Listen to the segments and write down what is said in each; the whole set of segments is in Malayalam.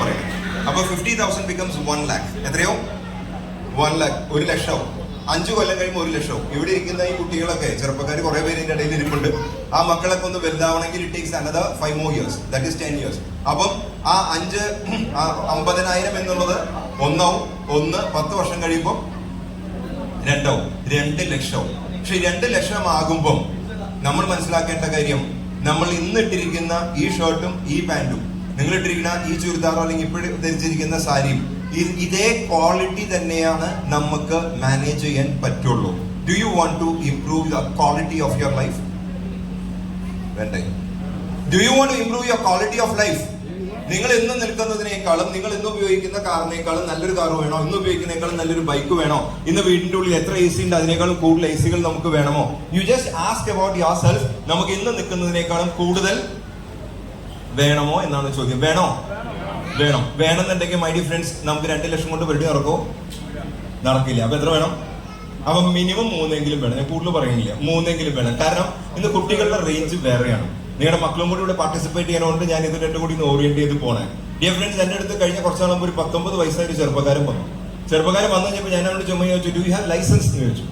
പറയാം. അപ്പൊ 50,000 becomes 1 lakh. എത്രയോ? 1 lakh. 1 ലക്ഷം. 5 കൊല്ലം കഴിയുമ്പോൾ 1 ലക്ഷം. ഇവിടെ ഇരിക്കുന്ന ഈ കുട്ടികളൊക്കെ ചെറുപ്പക്കാർ കുറെ പേര് ഇതിന്റെ ഇടയിൽ ഇരിപ്പുണ്ട്. ആ മക്കളൊക്കെ ഒന്ന് വലുതാവണമെങ്കിൽ it takes another 5 more years. That is 10 years. അപ്പം ആ 50,000 എന്നുള്ളത് ഒന്നാവും. 10 വർഷം കഴിയുമ്പോൾ 2 ലക്ഷവും. പക്ഷെ 2 ലക്ഷം ആകുമ്പം നമ്മൾ മനസ്സിലാക്കേണ്ട കാര്യം, നമ്മൾ ഇന്ന് ഇട്ടിരിക്കുന്ന ഈ ഷർട്ടും ഈ പാന്റും, നിങ്ങൾ ഇട്ടിരിക്കുന്ന ഈ ചുരിദാറോ അല്ലെങ്കിൽ ഇപ്പോഴും ധരിച്ചിരിക്കുന്ന സാരിയും ഇതേ ക്വാളിറ്റി തന്നെയാണ് നമുക്ക് മാനേജ് ചെയ്യാൻ പറ്റുള്ളൂ. Do you want to improve the quality of your life? വേണ്ടേ? Do you want to improve your quality of life? നിങ്ങൾ ഇന്ന് നിൽക്കുന്നതിനേക്കാളും, നിങ്ങൾ ഇന്ന് ഉപയോഗിക്കുന്ന കാറിനേക്കാളും നല്ലൊരു കാർ വേണോ? ഇന്ന് ഉപയോഗിക്കുന്നതിനേക്കാളും നല്ലൊരു ബൈക്ക് വേണോ? ഇന്ന് വീടിന്റെ ഉള്ളിൽ എത്ര എ സി ഉണ്ട്, അതിനേക്കാളും കൂടുതൽ എ സികൾ നമുക്ക് വേണമോ? You just ask about your self. നമുക്ക് ഇന്ന് നിൽക്കുന്നതിനേക്കാളും കൂടുതൽ വേണമോ എന്നാണ് ചോദ്യം. വേണോ? വേണമെന്നുണ്ടെങ്കിൽ മൈ ഡിയർ ഫ്രണ്ട്സ്, നമുക്ക് 2 ലക്ഷം കൊണ്ട് വെടി നടക്കോ? നടക്കില്ല. അപ്പൊ എത്ര വേണം? അപ്പൊ മിനിമം 3 വേണം. ഞാൻ കൂടുതൽ പറയുന്നില്ല, 3 വേണം. കാരണം ഇന്ന് കുട്ടികളുടെ റേഞ്ച് വേറെയാണ്. നിങ്ങളുടെ മക്കളും കൂടി ഇവിടെ പാർട്ടിസിപ്പേറ്റ് ചെയ്യാനുണ്ട്. ഞാൻ ഇത് 2 കൂടി ഓറിയന്റ് ചെയ്ത് പോണേ. ഡിയർ ഫ്രണ്ട്സ്, എന്റെ അടുത്ത് കഴിഞ്ഞ കുറച്ചാളുമ്പോൾ ഒരു 19 വയസ്സായ ഒരു ചെറുപ്പക്കാരൻ വന്നു കഴിഞ്ഞപ്പോൾ ഞാൻ അവനോട് ചുമ ചോദിച്ചു, ഡു യു ഹാവ് ലൈസൻസ് എന്ന് ചോദിച്ചു.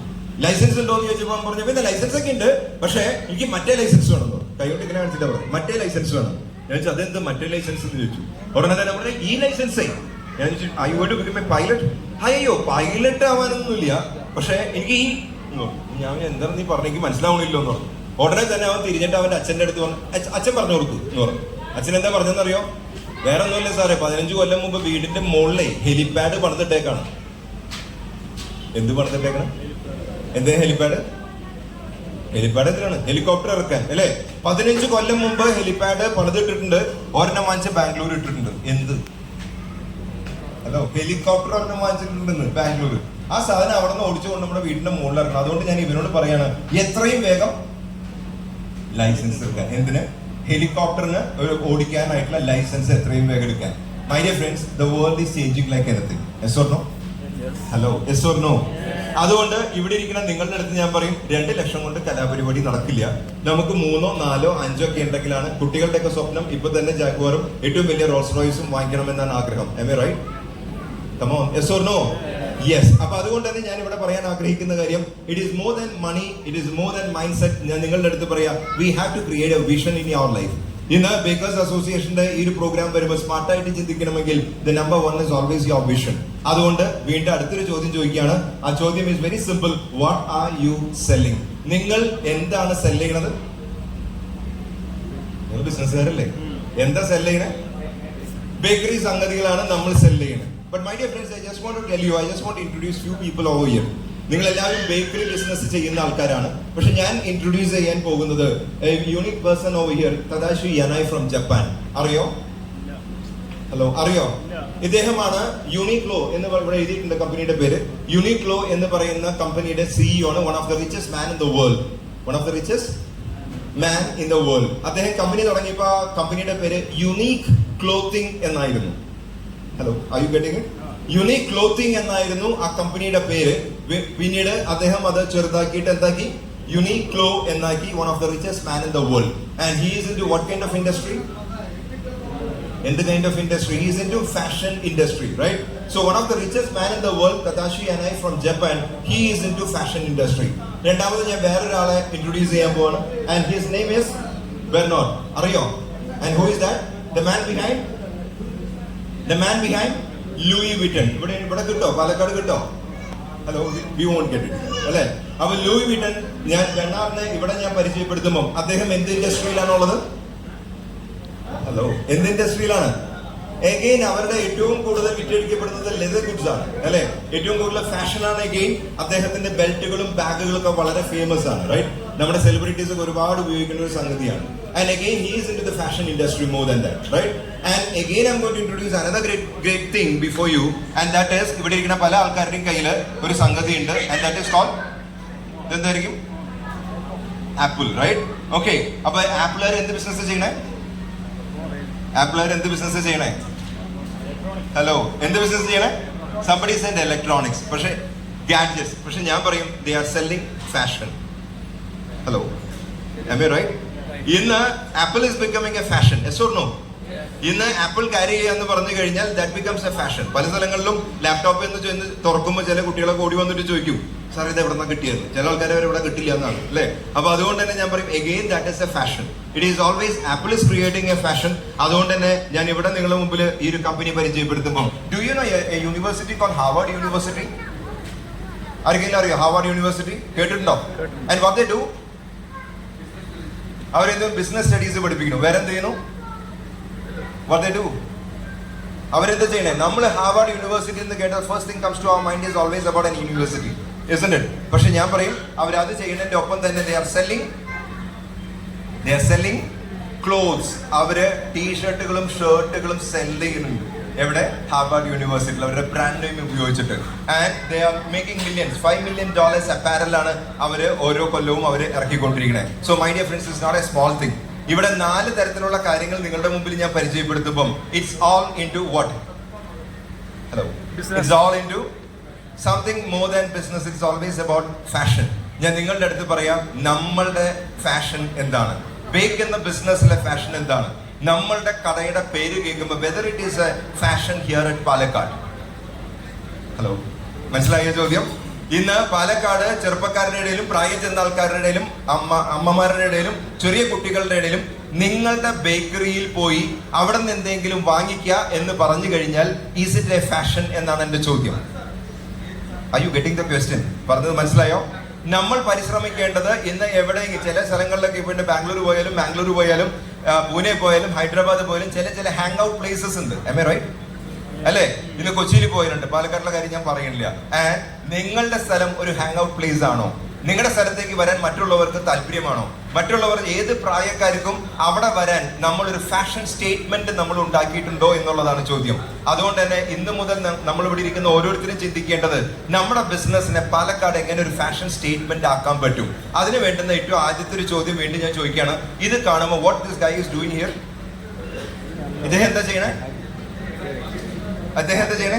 ലൈസൻസ് ഉണ്ടോ എന്ന് ചോദിച്ചപ്പോൾ പറഞ്ഞു, പിന്നെ ലൈസൻസ് ഒക്കെ ഉണ്ട്, പക്ഷേ എനിക്ക് മറ്റേ ലൈസൻസ് വേണമെന്നോ. കൈകൊണ്ട് ഇങ്ങനെ കാണിച്ചിട്ട് പറഞ്ഞു, മറ്റേ ലൈസൻസ് വേണം. ഞാൻ ചോദിച്ചു, അതെന്ത് മറ്റേ ലൈസൻസ് എന്ന് ചോദിച്ചു. ഉടനെ തന്നെ നമ്മുടെ ഈ ലൈസൻസേ. ഞാൻ ചോദിച്ചു, I want to become a pilot. അയ്യോ, പൈലറ്റ് ആവാനൊന്നുമില്ല, പക്ഷെ എനിക്ക് ഈ ഞാൻ എന്താണ് നീ പറഞ്ഞ, എനിക്ക് മനസ്സിലാവണില്ലോ എന്ന് പറഞ്ഞു. ഉടനെ തന്നെ അവൻ തിരിഞ്ഞിട്ട് അവന്റെ അച്ഛന്റെ അടുത്ത് വന്നു. അച്ഛൻ പറഞ്ഞു കൊടുത്തു എന്ന് പറഞ്ഞു. അച്ഛൻ എന്താ പറഞ്ഞെന്നറിയോ? വേറെ ഒന്നുമില്ല സാറേ, 15 കൊല്ലം മുമ്പ് വീടിന്റെ മുകളിലെ ഹെലിപാഡ് പണിതിട്ടേക്കാണ്. എന്ത് പണിതിട്ടേക്കാണ്? എന്തേ ഹെലിപാഡ് എന്തിനാണ്? ഹെലികോപ്റ്റർ ഇറക്കാൻ അല്ലേ? 15 കൊല്ലം മുമ്പ് ഹെലിപാഡ് പണിതിട്ടിട്ടുണ്ട്. ഒരെണ്ണം വാങ്ങിച്ച് ബാംഗ്ലൂർ ഇട്ടിട്ടുണ്ട്. എന്ത്? ഹലോ, ഹെലികോപ്റ്റർ ഒരെണ്ണം വാങ്ങിച്ചിട്ടുണ്ടെന്ന് ബാംഗ്ലൂർ. ആ സാധനം അവിടെ നിന്ന് ഓടിച്ചുകൊണ്ട് നമ്മുടെ വീടിന്റെ മുകളിൽ ഇറക്കണം. അതുകൊണ്ട് ഞാൻ ഇവനോട് പറയാണ്, എത്രയും വേഗം ലൈസൻസ് എടുക്കാൻ. എന്തിന്? ഹെലികോപ്റ്ററിന് ഓടിക്കാനായിട്ടുള്ള ലൈസൻസ് എത്രയും വേഗം എടുക്കാൻ. My dear friends, the world is changing like anything. Yes or no? Hello, yes or no? അതുകൊണ്ട് ഇവിടെ ഇരിക്കുന്ന നിങ്ങളുടെ അടുത്ത് ഞാൻ പറയും, 2 ലക്ഷം കൊണ്ട് കലാപരിപാടി നടക്കില്ല. നമുക്ക് 3, 4, 5 ഒക്കെ ഉണ്ടെങ്കിലാണ്. കുട്ടികളുടെയൊക്കെ സ്വപ്നം ഇപ്പൊ തന്നെ ജാഗ്വാറും ഏറ്റവും വലിയ റോൾസ് റോയ്സും വാങ്ങിക്കണമെന്നാണ് ആഗ്രഹം. Am I right? Come on, yes or no? Yes. അപ്പൊ അതുകൊണ്ട് തന്നെ ഞാൻ ഇവിടെ പറയാൻ ആഗ്രഹിക്കുന്ന കാര്യം, it is more than money, it is more than mind set. ഞാൻ നിങ്ങളുടെ അടുത്ത് പറയാം, we have to create a vision in your life. ഇന്ന് ബേക്കേഴ്സ് അസോസിയേഷന്റെ ഈ ഒരു പ്രോഗ്രാം വരുമ്പോൾ സ്മാർട്ടായിട്ട് ചിന്തിക്കണമെങ്കിൽ the number 1 is always your vision. അതുകൊണ്ട് വീണ്ടും അടുത്തൊരു ചോദ്യം ചോദിക്കുകയാണ്. ആ ചോദ്യം is very simple. What are you selling? നിങ്ങൾ എന്താണ് സെല് ചെയ്യണത്? നിങ്ങൾ ബിസിനസ്സുകാരല്ലേ? എന്താ സെല് ചെയ്യണേ? ബേക്കറി സംഗതികളാണ് നമ്മൾ സെല് ചെയ്യണത്. But my dear friends, I just want to tell you, I just want to introduce few people over here. നിങ്ങൾ എല്ലാവരും ബേക്കറി ബിസിനസ് ചെയ്യുന്ന ആൾക്കാരാണ്. പക്ഷെ ഞാൻ ഇൻട്രൊഡ്യൂസ് ചെയ്യാൻ പോകുന്നത് unique person over here, Tadashi Yanai from Japan. അറിയോ? ഹലോ, അറിയോ? ഇദ്ദേഹമാണ് യൂണിക്ലോ എന്ന് ഇവിടെ എഴുതിയിട്ടുണ്ട് കമ്പനിയുടെ പേര്. യൂണിക്ലോ എന്ന് പറയുന്ന കമ്പനിയുടെ സിഇഒ ആണ്. One of the richest man in the world. അദ്ദേഹം കമ്പനി തുടങ്ങിയപ്പോൾ കമ്പനിയുടെ പേര് യുണീക് ക്ലോത്തിങ് എന്നായിരുന്നു. Hello, are you getting it? Unique clothing എന്നായിരുന്നു ആ കമ്പനിയുടെ പേര്. പിന്നീട് അദ്ദേഹം അത് ചെറുതാക്കിയിട്ട് എന്താക്കി? യുണീക് ക്ലോ എന്നാക്കി. One of the richest man in the world. And he is into what kind of industry? എന്ത് kind of industry? He is into fashion industry, right? So one of the richest man in the world, Tadashi Yanai from Japan, he is into fashion industry. രണ്ടാമത് ഞാൻ വേറൊരാളെ ഇൻട്രൊഡ്യൂസ് ചെയ്യാൻ പോവാണ്. And his name is Bernard. അറിയോ? And who is that? The man behind Louis Vuitton. ഇവിടെ കിട്ടോ? പാലക്കാട് കിട്ടോ? Hello, we won't get it അല്ലേ? അപ്പൊ ലൂയി വിറ്റൺ ഞാൻ ബെർണാർഡിനെ ഇവിടെ ഞാൻ പരിചയപ്പെടുത്തുമ്പോൾ അദ്ദേഹം എന്ത് ഇൻഡസ്ട്രിയിലാണുള്ളത്? ഹലോ, എന്ത് ഇൻഡസ്ട്രിയിലാണ്? എഗെയിൻ അവരുടെ ഏറ്റവും കൂടുതൽ വിറ്റഴിക്കപ്പെടുന്നത് ലെതർ ഗുഡ്സ് ആണ് അല്ലെ? ഏറ്റവും കൂടുതൽ ഫാഷൻ ആണ്. എഗെയിൻ അദ്ദേഹത്തിന്റെ ബെൽറ്റുകളും ബാഗുകളും ഒക്കെ വളരെ ഫേമസ് ആണ്, റൈറ്റ്? നമ്മുടെ സെലിബ്രിറ്റീസ് ഒക്കെ ഒരുപാട് ഉപയോഗിക്കുന്ന ഒരു സംഗതിയാണ്. And again, he is into the fashion industry more than that, right? And again, I'm going to introduce another great thing before you, and that is, ഇവിടെ ഇരിക്കുന്ന പല ആൾക്കാരുടെയും കയ്യിൽ ഒരു സംഗതി ഉണ്ട്, and that is called, എന്തായിരിക്കും? Apple, right? ഓക്കെ, അപ്പൊ ആപ്പിളുകാർ എന്ത് ബിസിനസ് ചെയ്യണേ? ഹലോ, എന്ത് ബിസിനസ് ചെയ്യണേ? Somebody said electronics, പക്ഷെ ഗാഡ്ജറ്റ്സ്. പക്ഷെ ഞാൻ പറയും, they are selling fashion. Hello, am I right? ഇന്ന് apple is becoming a fashion, yes or no? ഇന്ന് ആപ്പിൾ ക്യാരി ചെയ്യാന്ന് പറഞ്ഞു കഴിഞ്ഞാൽ ദാറ്റ് ബിക്കംസ് എ ഫാഷൻ. പല സ്ഥലങ്ങളിലും ലാപ്ടോപ്പ് എന്ന് ചെന്ന് തുറക്കുമ്പോൾ ചില കുട്ടികളൊക്കെ ഓടി വന്നിട്ട് ചോദിക്കും, സാർ ഇത് എവിടെ നിന്നാണ് കിട്ടിയത്? ചില ആൾക്കാരെ വരെ ഇവിടെ കിട്ടില്ല എന്നാണ് അല്ലേ? അപ്പൊ അതുകൊണ്ട് തന്നെ ഞാൻ പറയും again that is a fashion. It is always Apple is creating a fashion. അതുകൊണ്ട് തന്നെ ഞാൻ ഇവിടെ നിങ്ങളുടെ മുമ്പിൽ ഈ ഒരു കമ്പനി പരിചയപ്പെടുത്തുമ്പോൾ, do you know a university call Harvard university? ആർക്കെങ്കിലും അറിയോ ഹാർവാർഡ് യൂണിവേഴ്സിറ്റി? കേട്ടിട്ടുണ്ടോ? And what they do? അവരെന്തും ബിസിനസ് സ്റ്റഡീസ് പഠിപ്പിക്കുന്നു. വേറെ എന്ത് ചെയ്യുന്നു? What they do? അവരെന്താ ചെയ്യണേ? നമ്മൾ ഹാർവാർഡ് യൂണിവേഴ്സിറ്റി എന്ന് കേട്ടാൽ first thing comes to our mind is always about an university, isn't it? പക്ഷെ ഞാൻ പറയും അവരത് ചെയ്യുന്നതിന്റെ ഒപ്പം തന്നെ they are selling clothes. അവര് ടീഷർട്ടുകളും ഷർട്ടുകളും സെൽ ചെയ്യുന്നുണ്ട്. എവിടെ? ഹാർവാർഡ് യൂണിവേഴ്സിറ്റിയിൽ അവരുടെ ബ്രാൻഡ് നെയിം ഉപയോഗിച്ചിട്ട്. And they are making millions. $5 million അപ്പാരലാണ് അവര് ഓരോ കൊല്ലവും അവർ ഇറക്കിക്കൊണ്ടിരിക്കുന്നത്. So my dear friends, it's not a small thing. ഇവിടെ 4 തരത്തിലുള്ള കാര്യങ്ങൾ നിങ്ങളുടെ മുമ്പിൽ ഞാൻ പരിചയപ്പെടുത്തുമ്പോൾ it's all into what? Hello, it's all into something more than business. It's always about fashion. ഞാൻ നിങ്ങളുടെ അടുത്ത് പറയാം, നമ്മളുടെ ഫാഷൻ എന്താണ്? ബേക്ക് എന്ന ബിസിനസ്സിലെ ഫാഷൻ എന്താണ്? നമ്മളുടെ കടയുടെ പേര് കേൾക്കുമ്പോൾ whether it is A fashion here at Palakkad. Hello, മനസ്സിലായ ചോദ്യം? ഇന്ന് പാലക്കാട് ചെറുപ്പക്കാരുടെ ഇടയിലും പ്രായം ചെന്ന ആൾക്കാരുടെ ഇടയിലും അമ്മമാരുടെ ഇടയിലും ചെറിയ കുട്ടികളുടെ ഇടയിലും നിങ്ങളുടെ ബേക്കറിയിൽ പോയി അവിടെ നിന്ന് എന്തെങ്കിലും വാങ്ങിക്കുക എന്ന് പറഞ്ഞു കഴിഞ്ഞാൽ ഈസ് ഇറ്റ് എ ഫാഷൻ എന്നാണ് എന്റെ ചോദ്യം. Are you getting the question? പറഞ്ഞത് മനസ്സിലായോ? നമ്മൾ പരിശ്രമിക്കേണ്ടത് ഇന്ന് എവിടെയെങ്കിലും ചില സ്ഥലങ്ങളിലൊക്കെ ഇപ്പോൾ ബാംഗ്ലൂർ പോയാലും പൂനെ പോയാലും ഹൈദരാബാദ് പോയാലും ചില ഹാങ് ഔട്ട് പ്ലേസസ് ഉണ്ട്. Am I right? അല്ലേ? ഇന്ന് കൊച്ചിയിൽ പോയിട്ടുണ്ട്. പാലക്കാടിലെ കാര്യം ഞാൻ പറയുന്നില്ല. ആൻഡ് നിങ്ങളുടെ സ്ഥലം ഒരു ഹാങ് ഔട്ട് പ്ലേസ് ആണോ? നിങ്ങളുടെ സ്ഥലത്തേക്ക് വരാൻ മറ്റുള്ളവർക്ക് താല്പര്യമാണോ? മറ്റുള്ളവർ ഏത് പ്രായക്കാർക്കും അവിടെ വരാൻ നമ്മളൊരു ഫാഷൻ സ്റ്റേറ്റ്മെന്റ് നമ്മൾ ഉണ്ടാക്കിയിട്ടുണ്ടോ എന്നുള്ളതാണ് ചോദ്യം. അതുകൊണ്ട് തന്നെ ഇന്ന് മുതൽ നമ്മൾ ഇവിടെ ഇരിക്കുന്ന ഓരോരുത്തരും ചിന്തിക്കേണ്ടത് നമ്മുടെ ബിസിനസിനെ പാലക്കാട് എങ്ങനെ ഒരു ഫാഷൻ സ്റ്റേറ്റ്മെന്റ് ആക്കാൻ പറ്റും. അതിന് വേണ്ടുന്ന ഏറ്റവും ആദ്യത്തെ ഒരു ചോദ്യം വീണ്ടും ഞാൻ ചോദിക്കുകയാണ്. ഇത് കാണുമ്പോൾ what this guy is doing here? ഇദ്ദേഹം എന്താ ചെയ്യണേ? അദ്ദേഹം എന്താ ചെയ്യണേ?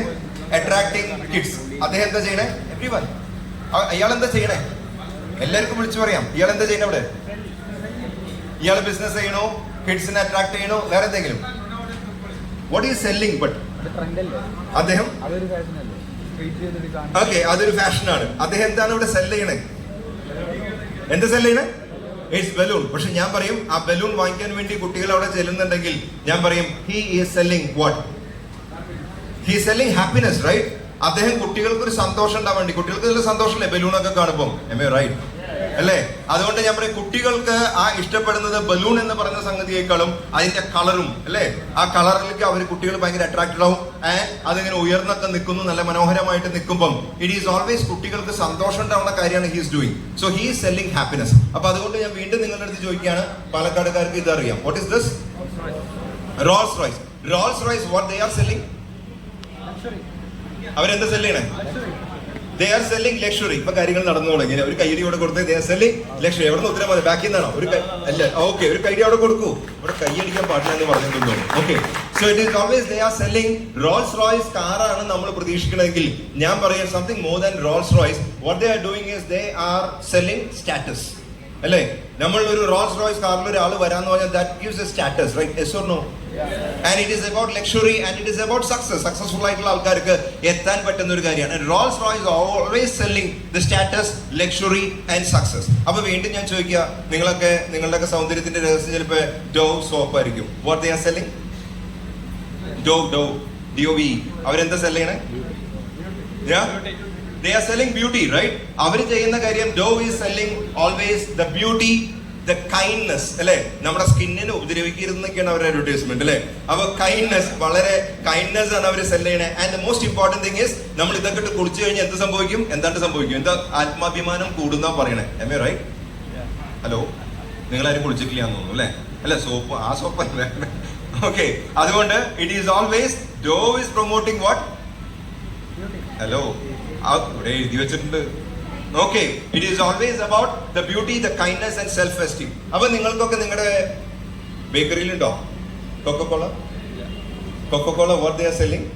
Attracting kids. അദ്ദേഹം എന്താ ചെയ്യണേ? എവ്രിവൺ. ഇയാൾ എന്താ ചെയ്യണേ? എല്ലാവർക്കും വിളിച്ചു പറയാം. ഇയാൾ എന്താ ചെയ്യണേ? അവിടെ ഇയാൾ ബിസിനസ് ചെയ്യണോ? കിഡ്സിനെ അട്രാക്ട് ചെയ്യണോ? വേറെ എന്തെങ്കിലും? What is selling? ബട്ട് അദ്ദേഹം ഓക്കെ, അതൊരു ഫാഷനാണ്. അദ്ദേഹം എന്താണ് ഇവിടെ സെല് ചെയ്യണേ? എന്താ സെല് ചെയ്യണേ? It's balloon. പക്ഷെ ഞാൻ പറയും ആ ബലൂൺ വാങ്ങിക്കാൻ വേണ്ടി കുട്ടികൾ അവിടെ ചെല്ലുന്നുണ്ടെങ്കിൽ ഞാൻ പറയും he is selling what? He is selling happiness, right? അദ്ദേഹം കുട്ടികൾക്ക് ഒരു സന്തോഷം ഉണ്ടാവാൻ വേണ്ടി, കുട്ടികൾക്ക് ഇതിൽ സന്തോഷമല്ലേ ബലൂണൊക്കെ കാണുമ്പോൾ? Am I right? അല്ലേ? അതുകൊണ്ട് ഞാൻ പറയും കുട്ടികൾക്ക് ആ ഇഷ്ടപ്പെടുന്നത് ബലൂൺ എന്ന് പറയുന്ന സംഗതിയേക്കാളും അതിന്റെ കളറും അല്ലേ, ആ കളറിലേക്ക് അവർ കുട്ടികൾ ഭയങ്കര അട്രാക്റ്റഡ് ആവും. അതിങ്ങനെ ഉയർന്നൊക്കെ നിൽക്കുന്നു, നല്ല മനോഹരമായിട്ട് നിൽക്കുമ്പം ഇറ്റ് ഈസ് ഓൾവേസ് കുട്ടികൾക്ക് സന്തോഷം ഉണ്ടാവുന്ന കാര്യമാണ് he's doing. So he is selling happiness. അപ്പൊ അതുകൊണ്ട് ഞാൻ വീണ്ടും നിങ്ങളുടെ അടുത്ത് ചോദിക്കുകയാണ്, പാലക്കാടുകാർക്ക് ഇതറിയാം. What is this? Rolls Royce. Rolls Royce what they are selling? അവരെന്താ സെല് ചെയ്യണേ? They are selling luxury. ഇപ്പൊ കാര്യങ്ങൾ നടന്നു തുടങ്ങി. ഒരു കൈയടി അവിടെ കൊടുത്ത് ദേ ആർ സെല്ലിംഗ് ലക്ഷറി. എവിടെ നിന്ന് ഉത്തരം മതി? ബാക്കിൽ നിന്നാണോ? ഒരു അല്ല, ഓക്കെ, ഒരു കൈയടി അവിടെ കൊടുക്കൂ. ഇവിടെ കൈയടിക്കാൻ പാടില്ല എന്ന് പറഞ്ഞിട്ടുണ്ടോ? Okay, so it is always they are selling Rolls Royce കാറാണ് നമ്മൾ പ്രതീക്ഷിക്കണമെങ്കിൽ ഞാൻ പറയാം something more than Rolls Royce. What they are doing is they are selling status. അല്ലേ? നമ്മൾ ഒരു റോൾസ് റോയ്സ് കാറിൽ ഒരാൾ വരാന്ന് പറഞ്ഞാൽ that gives a status, right? Yes or no? And it is about luxury and it is about success. Successful ആയിട്ടുള്ള ആൾക്കാർക്ക് എത്താൻ പറ്റുന്ന ഒരു കാര്യമാണ്. Rolls Royce always selling the status, luxury and success. അപ്പൊ വീണ്ടും ഞാൻ ചോദിക്കുക, നിങ്ങളുടെയൊക്കെ സൗന്ദര്യത്തിന്റെ രഹസ്യം ചിലപ്പോൾ ഡോവ് സോപ്പ് ആയിരിക്കും. What they are selling? DOV. അവരെന്താ സെല് ചെയ്യണേ? They are selling beauty, right? അവർ ചെയ്യുന്ന കാര്യം Dove is selling always the beauty, the kindness, അല്ലേ? നമ്മുടെ സ്കിന്നിനെ ഉപദ്രവിക്കരുതെന്നൊക്കെയാണ് അവരുടെ അഡ്വർടൈസ്മെന്റ്, അല്ലേ? അപ്പൊ കൈൻഡ്നെസ്, വളരെ കൈൻഡ്നെസ് ആണ് അവർ സെല് ചെയ്യണേ. And the most important thing is നമ്മൾ ഇതൊക്കെ ഇട്ട് കുളിച്ചു കഴിഞ്ഞാൽ എന്ത് സംഭവിക്കും? എന്താ ആത്മാഭിമാനം കൂടുന്ന പറയണേ. Am I right? ഹലോ, നിങ്ങളാരും കുളിച്ചിട്ടില്ല എന്ന് തോന്നുന്നു, അല്ലേ? അല്ല, സോപ്പ്, ആ സോപ്പ് അല്ലേ? ഓക്കെ, അതുകൊണ്ട് it is always Dove is promoting what? Hello, ഇവിടെ എഴുതി വെച്ചിട്ടുണ്ട്. Okay, it is always about the beauty, the kindness and self esteem. അപ്പൊ നിങ്ങൾക്കൊക്കെ നിങ്ങളുടെ ബേക്കറിയിലുണ്ടോ Coca Cola? What they are selling?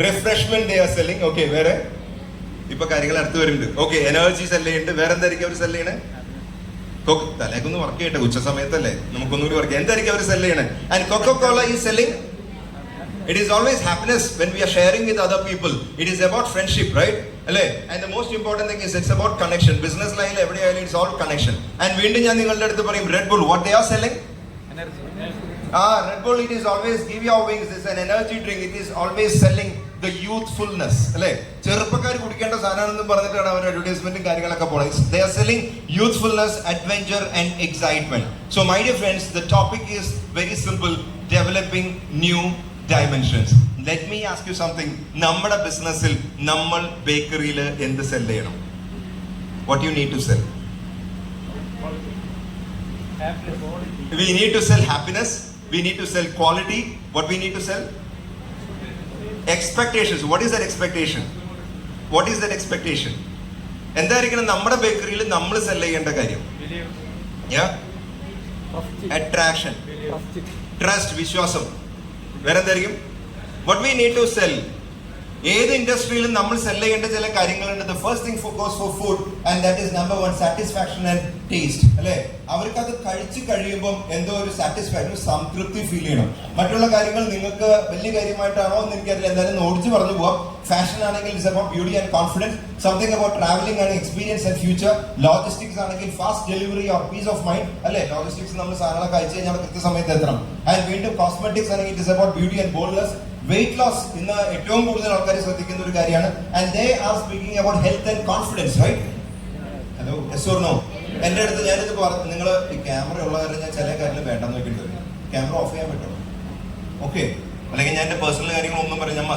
Refreshment they are selling. Okay, വേറെ ഇപ്പൊ കാര്യങ്ങൾ അടുത്ത് വരുന്നുണ്ട്. ഓക്കെ, എനർജി സെല്ല് ചെയ്യുന്നുണ്ട്. വേറെ എന്തായിരിക്കും അവർ സെല്ല് ചെയ്യണേ? തലേക്കൊന്ന് വർക്ക് ചെയ്യട്ടെ, ഉച്ച സമയത്തല്ലേ, നമുക്കൊന്നുകൂടി വർക്ക് ചെയ്യാം. എന്തായിരിക്കും അവർ സെല് ചെയ്യണേ? And Coca Cola is selling, it is always happiness when we are sharing with other people. It is about friendship, right? അല്ലേ? And the most important thing is it's about connection. Business line എവിടെയായാലും it's all connection. And വീണ്ടും ഞാൻ നിങ്ങളുടെ അടുത്ത് പറയും, Red Bull, what they are selling? Red Bull, it is always give your wings. It's an energy drink. It is always selling the youthfulness. അല്ലേ? ചെറുപ്പക്കാർ കുടിക്കേണ്ട സാധനമാണെന്ന് പറഞ്ഞിട്ടാണ് അവർ അഡ്വർടൈസ്മെന്റും കാര്യങ്ങളൊക്കെ പോകുന്നത്. They are selling youthfulness, adventure and excitement. So my dear friends, the topic is very simple, developing new dimensions. Let me ask you something. നമ്മുടെ ബിസിനസ്സിൽ നമ്മൾ ബേക്കറിയിൽ എന്ത് സെൽ ചെയ്യണം? What you need to sell? We need to sell happiness. We need to sell quality. What we need to sell? Expectations. What is that expectation? What is that expectation? എന്തായിരിക്കണം നമ്മുടെ ബേക്കറിയിൽ നമ്മൾ സെൽ ചെയ്യേണ്ട കാര്യം? Attraction, trust, വിശ്വാസം. വേറെ എന്തായിരിക്കും? What we need to sell. ഏത് ഇൻഡസ്ട്രിയിലും നമ്മൾ സെൽ ചെയ്യേണ്ട ചില കാര്യങ്ങളുണ്ട്. The first thing goes for food and that is number one, satisfaction and taste. അല്ലേ? അവർക്ക് അത് കഴിച്ച് കഴിയുമ്പോൾ എന്തോ ഒരു സാറ്റിസ്ഫാക്ഷൻ, സംതൃപ്തി ഫീൽ ചെയ്യണം. മറ്റുള്ള കാര്യങ്ങൾ നിങ്ങൾക്ക് വലിയ കാര്യമായിട്ടാണോ എന്ന് എനിക്കറിയില്ല, എന്തായാലും ഓടിച്ച് പറഞ്ഞു പോവാം. ഫാഷൻ ആണെങ്കിൽ it's about beauty and confidence, something about travelling and experience and future. Logistics ആണെങ്കിൽ fast delivery or peace of mind. അല്ലേ? ലോജിസ്റ്റിക്സ് നമ്മൾ സാധനങ്ങളൊക്കെ അയച്ചു കഴിഞ്ഞാൽ കൃത്യസമയത്ത് എത്തണം. ആൻഡ് വീണ്ടും കോസ്മെറ്റിക്സ് ആണെങ്കിൽ it is about beauty and boldness. Weight loss ഇന്ന് ഏറ്റവും കൂടുതൽ ആൾക്കാർ ശ്രദ്ധിക്കുന്ന ഒരു കാര്യമാണ്. And they are speaking about health and confidence, right? Hello, yes or no? എന്റെ അടുത്ത് ഞാനിത് പറഞ്ഞു, നിങ്ങൾ ഈ ക്യാമറ ഉള്ള കാര്യം ഞാൻ ചില കാര്യങ്ങൾ വേണ്ടെന്ന് നോക്കിയിട്ട് വരും. ക്യാമറ ഓഫ് ചെയ്യാൻ പറ്റുമോ? ഓക്കെ. അല്ലെങ്കിൽ ഞാൻ എന്റെ പേഴ്സണൽ കാര്യങ്ങളൊന്നും പറയാം, ഞാൻ